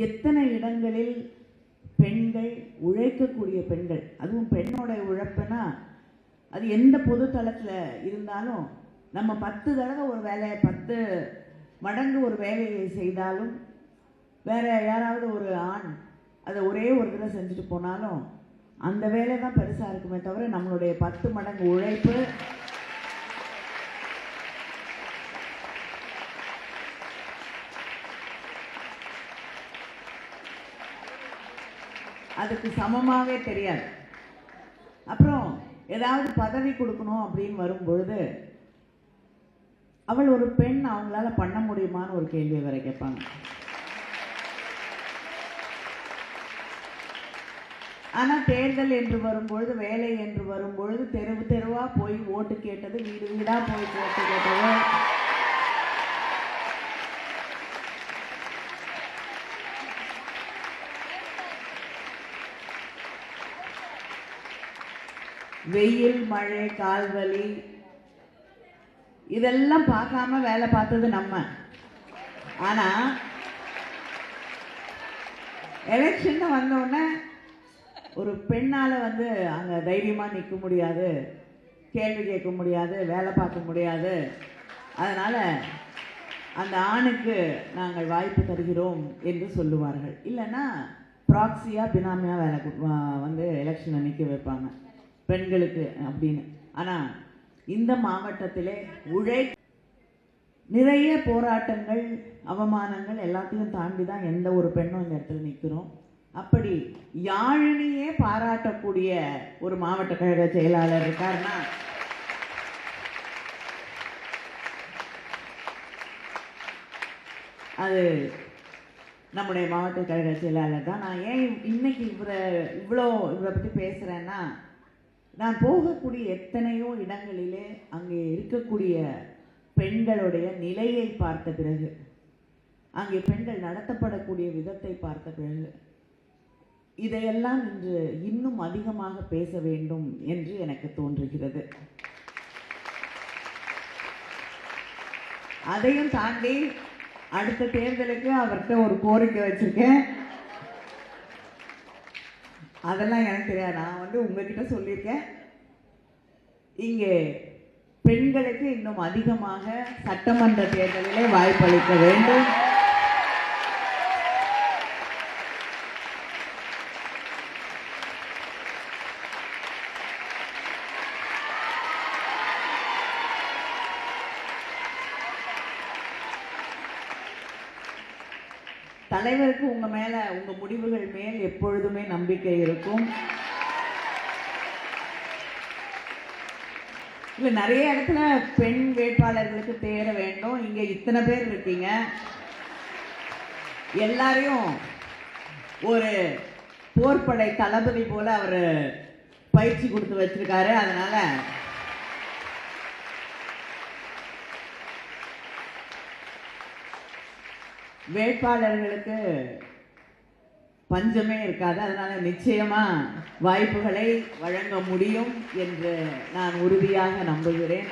எத்தனை இடங்களில் பெண்கள், உழைக்கக்கூடிய பெண்கள், அதுவும் பெண்ணோட உழைப்புனா அது எந்த பொது தளத்தில் இருந்தாலும் நம்ம 10 தடவை ஒரு வேலையை 10 மடங்கு ஒரு வேலையை செய்தாலும் வேற யாராவது ஒரு ஆண் அதை ஒரே ஒரு தடவை செஞ்சுட்டு போனாலும் அந்த வேலை தான் பெருசாக இருக்குமே தவிர நம்மளுடைய 10 மடங்கு உழைப்பு அதுக்கு சமமாகவே தெரியாது. அப்புறம் ஏதாவது பதவி கொடுக்கணும் அப்படின்னு வரும்பொழுது அவள் ஒரு பெண், அவங்களால பண்ண முடியுமான்னு ஒரு கேள்வி வரை கேட்பாங்க. ஆனால் தேர்தல் என்று வரும்பொழுது, வேலை என்று வரும்பொழுது தெருவு தெருவா போய் ஓட்டு கேட்டது, வீடு வீடா போய் ஓட்டு கேட்டது, வெயில், மழை, கால்வலி இதெல்லாம் பார்க்காம வேலை பார்த்தது நம்ம. ஆனா எலெக்ஷன் வந்த உடனே ஒரு பெண்ணால அங்க தைரியமா நிற்க முடியாது, கேள்வி கேட்க முடியாது, வேலை பார்க்க முடியாது. அதனால அந்த ஆணுக்கு நாங்கள் வாய்ப்பு தருகிறோம் என்று சொல்லுவார்கள். இல்லைன்னா ப்ராக்சியா, பினாமியா வேலை எலெக்ஷனை நிற்க வைப்பாங்க பெண்களுக்கு அப்படின்னு. ஆனால் இந்த மாவட்டத்திலே நிறைய போராட்டங்கள், அவமானங்கள் எல்லாத்தையும் தாண்டி தான் எந்த ஒரு பெண்ணும் இந்த இடத்துல நிற்கிறோம். அப்படி யாழினியே பாராட்டக்கூடிய ஒரு மாவட்ட கழக செயலாளர் இருக்காருன்னா அது நம்முடைய மாவட்ட கழக செயலாளர் தான். நான் ஏன் இன்னைக்கு இவரை பற்றி பேசுகிறேன்னா, நான் போகக்கூடிய எத்தனையோ இடங்களிலே அங்கே இருக்கக்கூடிய பெண்களுடைய நிலையை பார்த்த பிறகு, அங்கே பெண்கள் நடத்தப்படக்கூடிய விதத்தை பார்த்த பிறகு, இதையெல்லாம் இன்று இன்னும் அதிகமாக பேச வேண்டும் என்று எனக்கு தோன்றுகிறது. அதையும் தாண்டி அடுத்த தேர்தலுக்கு அவர்கிட்ட ஒரு கோரிக்கை வச்சிருக்கேன். அதெல்லாம் எனக்கு தெரியாது. நான் உங்ககிட்ட சொல்லியிருக்கேன், இங்கே பெண்களுக்கு இன்னும் அதிகமாக சட்டமன்ற தேர்தலிலே வாய்ப்பளிக்க வேண்டும். தலைவருக்கு உங்க மேல, உங்க முடிவுகள் மேல் எப்பொழுதுமே நம்பிக்கை இருக்கும். இல்ல, நிறைய இடத்துல பெண் வேட்பாளர்களுக்கு தேர வேண்டும். இங்க இத்தனை பேர் இருக்கீங்க, எல்லாரையும் ஒரு போர்ப்படை தளபதி போல அவர் பயிற்சி கொடுத்து வச்சிருக்காரு. அதனால வேட்பாளர்களுக்கு பஞ்சமே இருக்காது. அதனால நிச்சயமா வாய்ப்புகளை வழங்க முடியும் என்று நான் உறுதியாக நம்புகிறேன்.